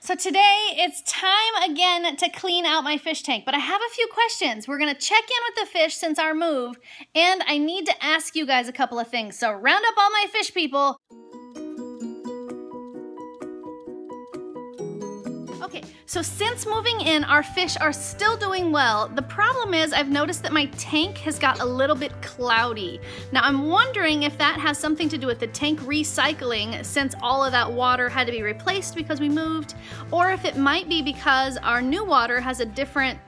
So today it's time again to clean out my fish tank, but I have a few questions. We're gonna check in with the fish since our move, and I need to ask you guys a couple of things. So round up all my fish people. Okay, so since moving in, our fish are still doing well. The problem is I've noticed that my tank has got a little bit cloudy. Now I'm wondering if that has something to do with the tank recycling since all of that water had to be replaced because we moved, or if it might be because our new water has a different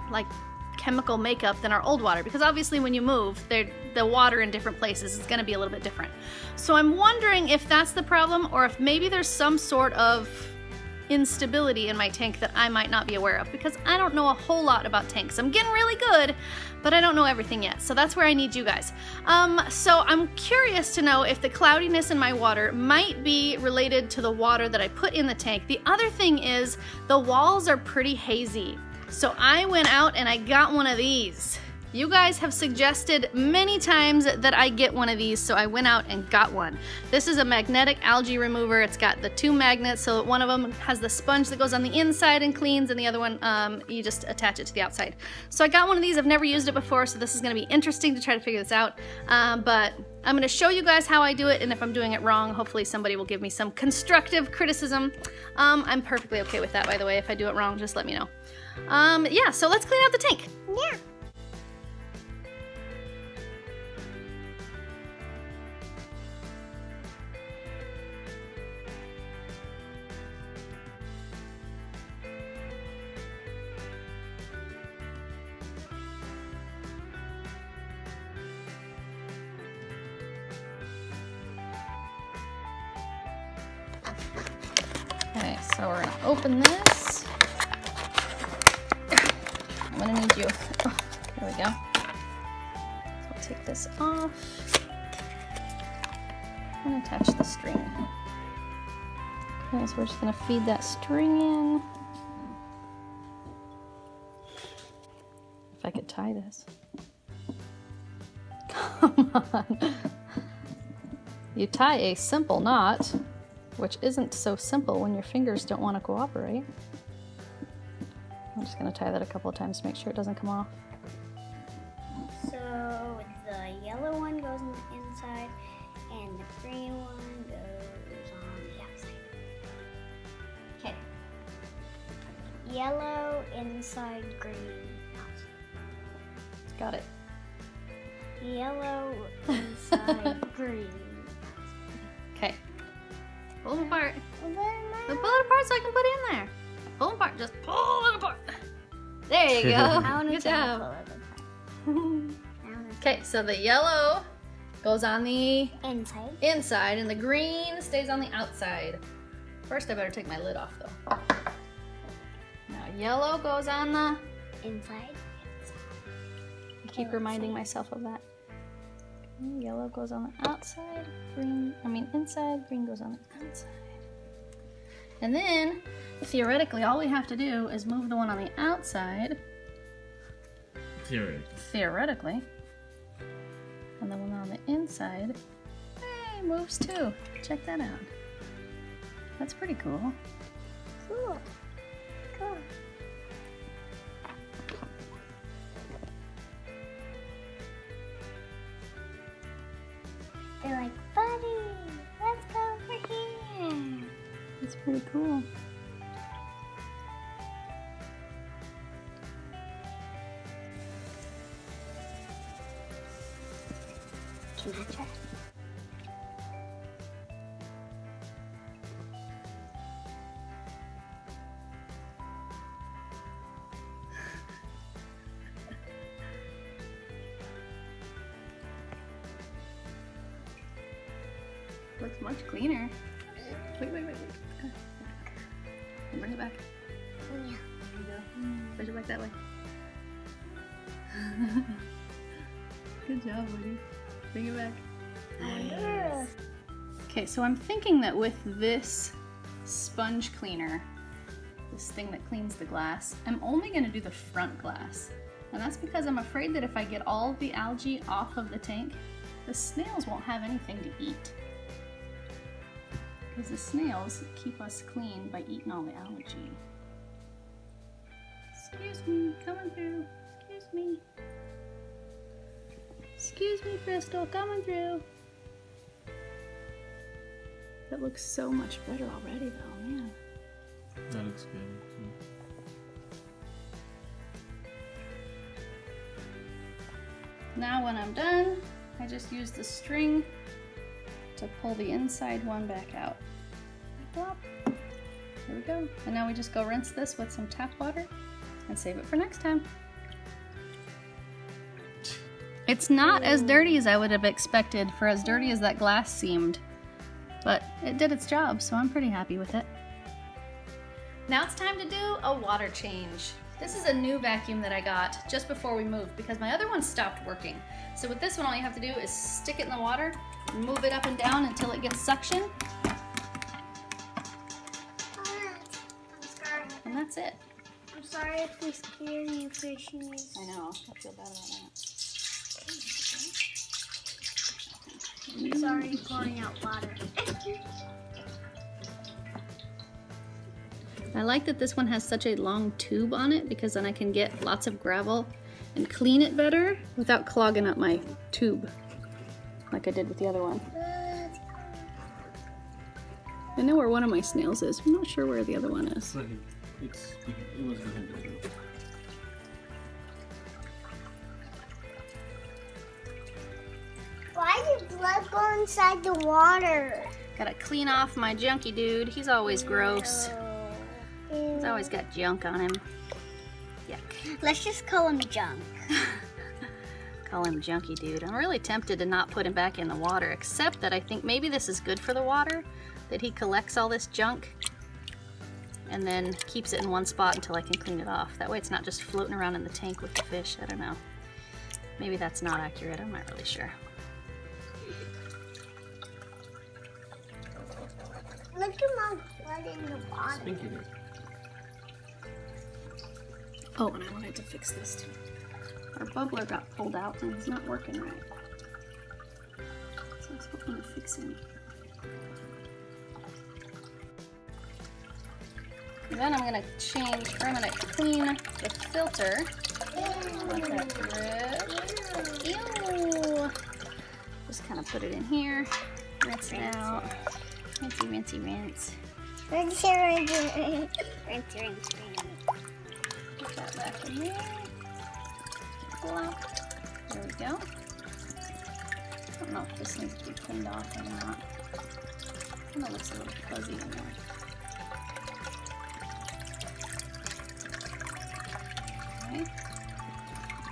chemical makeup than our old water, because obviously when you move, the water in different places is going to be a little bit different. So I'm wondering if that's the problem, or if maybe there's some sort of instability in my tank that I might not be aware of, because I don't know a whole lot about tanks. I'm getting really good, but I don't know everything yet. So that's where I need you guys. So I'm curious to know if the cloudiness in my water might be related to the water that I put in the tank. The other thing is the walls are pretty hazy. So I went out and I got one of these. You guys have suggested many times that I get one of these, so I went out and got one. This is a magnetic algae remover. It's got the two magnets, so one of them has the sponge that goes on the inside and cleans, and the other one, you just attach it to the outside. So I got one of these. I've never used it before, so this is gonna be interesting to try to figure this out. But I'm gonna show you guys how I do it, and if I'm doing it wrong, hopefully somebody will give me some constructive criticism. I'm perfectly okay with that, by the way. If I do it wrong, just let me know. Yeah, so let's clean out the tank. Yeah. Okay, so we're gonna open this. I'm gonna need you. Oh, there we go. So I'll take this off and attach the string. Okay, so we're just gonna feed that string in. If I could tie this. Come on. You tie a simple knot, which isn't so simple when your fingers don't want to cooperate. I'm just going to tie that a couple of times to make sure it doesn't come off. So the yellow one goes on the inside and the green one goes on the outside. Okay. Yellow inside, green outside. Got it. Yellow inside, green. Okay. Pull them apart. Outside. Pull it apart so I can put it in there. Pull them apart. Just pull it apart. There you go. Good job. Okay, so the yellow goes on the inside and the green stays on the outside. First, I better take my lid off though. Now, yellow goes on the inside. I keep reminding myself of that. Yellow goes on the outside, inside, green goes on the outside. And then, theoretically, all we have to do is move the one on the outside. Theoretically. And the one on the inside, hey, moves too. Check that out. That's pretty cool. Cool. Cool. They're like, buddy, let's go over here. That's pretty cool. Can I try? Looks much cleaner. Wait. Bring it back. Yeah. There you go. Push it back that way. Good job, buddy. Bring it back. Yes. Okay, so I'm thinking that with this sponge cleaner, this thing that cleans the glass, I'm only going to do the front glass. And that's because I'm afraid that if I get all of the algae off of the tank, the snails won't have anything to eat. because the snails keep us clean by eating all the algae. Excuse me, coming through. Excuse me. Excuse me, Crystal, coming through. That looks so much better already though, man. That looks good. Now when I'm done, I just use the string to pull the inside one back out. Plop. There we go. And now we just go rinse this with some tap water and save it for next time. It's not as dirty as I would have expected for as dirty as that glass seemed, but it did its job, so I'm pretty happy with it. Now it's time to do a water change. This is a new vacuum that I got just before we moved because my other one stopped working. So with this one, all you have to do is stick it in the water, move it up and down until it gets suction. I'm sorry. And that's it. I'm sorry if we scare you, fishies. I know, I feel bad about that. I'm sorry pouring out water. I like that this one has such a long tube on it because then I can get lots of gravel and clean it better without clogging up my tube like I did with the other one. I know where one of my snails is. I'm not sure where the other one is. Right here. It was behind the tree. Why did blood go inside the water? Gotta clean off my junky dude. He's always gross. He's always got junk on him. Yuck. Let's just call him junk. Call him junky dude. I'm really tempted to not put him back in the water, except that I think maybe this is good for the water, that he collects all this junk and then keeps it in one spot until I can clean it off. That way it's not just floating around in the tank with the fish. I don't know. Maybe that's not accurate. I'm not really sure. Look at my blood in the water. Thank you. Oh, and I wanted to fix this too. Our bubbler got pulled out and it's not working right. So I was hoping to fix him. And then I'm gonna clean the filter. Let that drip. Ew! Just kind of put it in here, rinse it out. Rinsey, rinsey, rinse. Rinse, rinse, rinse, rinse. Put that back in here. Plop. There we go. I don't know if this needs to be cleaned off or not. Kind of looks a little fuzzy in there. Okay.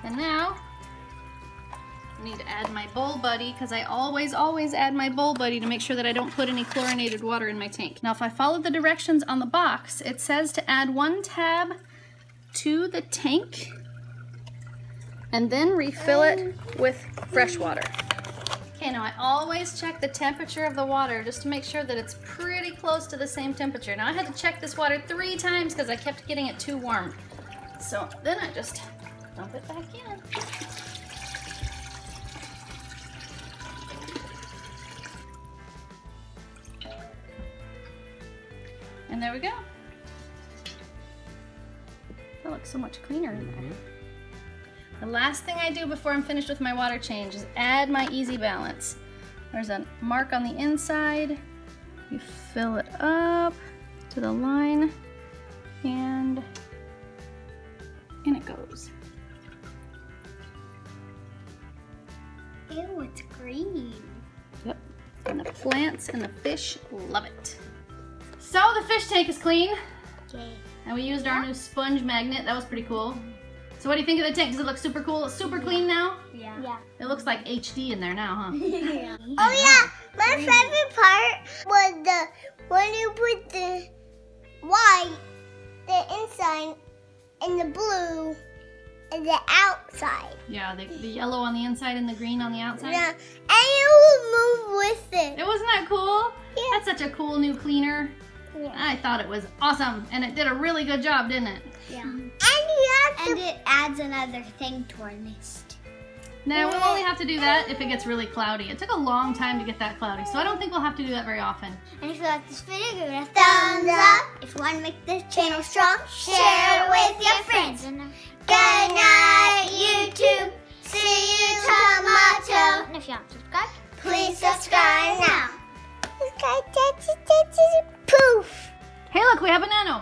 And now I need to add my bowl buddy because I always add my bowl buddy to make sure that I don't put any chlorinated water in my tank. Now if I follow the directions on the box, it says to add 1 tab to the tank and then refill it with fresh water. Okay, now I always check the temperature of the water just to make sure that it's pretty close to the same temperature. Now I had to check this water 3 times because I kept getting it too warm. So then I just dump it back in. And there we go. That looks so much cleaner in there. The last thing I do before I'm finished with my water change is add my Easy Balance. There's a mark on the inside. You fill it up to the line and in it goes. Ew, it's green. Yep. And the plants and the fish love it. So the fish tank is clean. Okay. And we used our new sponge magnet. That was pretty cool. So what do you think of the tank? Does it look super cool? It's super clean now? Yeah. It looks like HD in there now, huh? Yeah. Oh yeah, my favorite part was when you put the white, the inside, and the blue, and the outside. Yeah, the yellow on the inside and the green on the outside. Yeah, and it will move with it. Wasn't that cool? Yeah. That's such a cool new cleaner. Yeah. I thought it was awesome, and it did a really good job, didn't it? Yeah. And it adds another thing to our list. No, we'll only have to do that if it gets really cloudy. It took a long time to get that cloudy, so I don't think we'll have to do that very often. And if you like this video, give it a thumbs up. If you want to make this channel strong, share it with your friends. Good night, YouTube. See you tomorrow. And if you haven't subscribed, please subscribe now. Poof. Hey, look, we have a nano.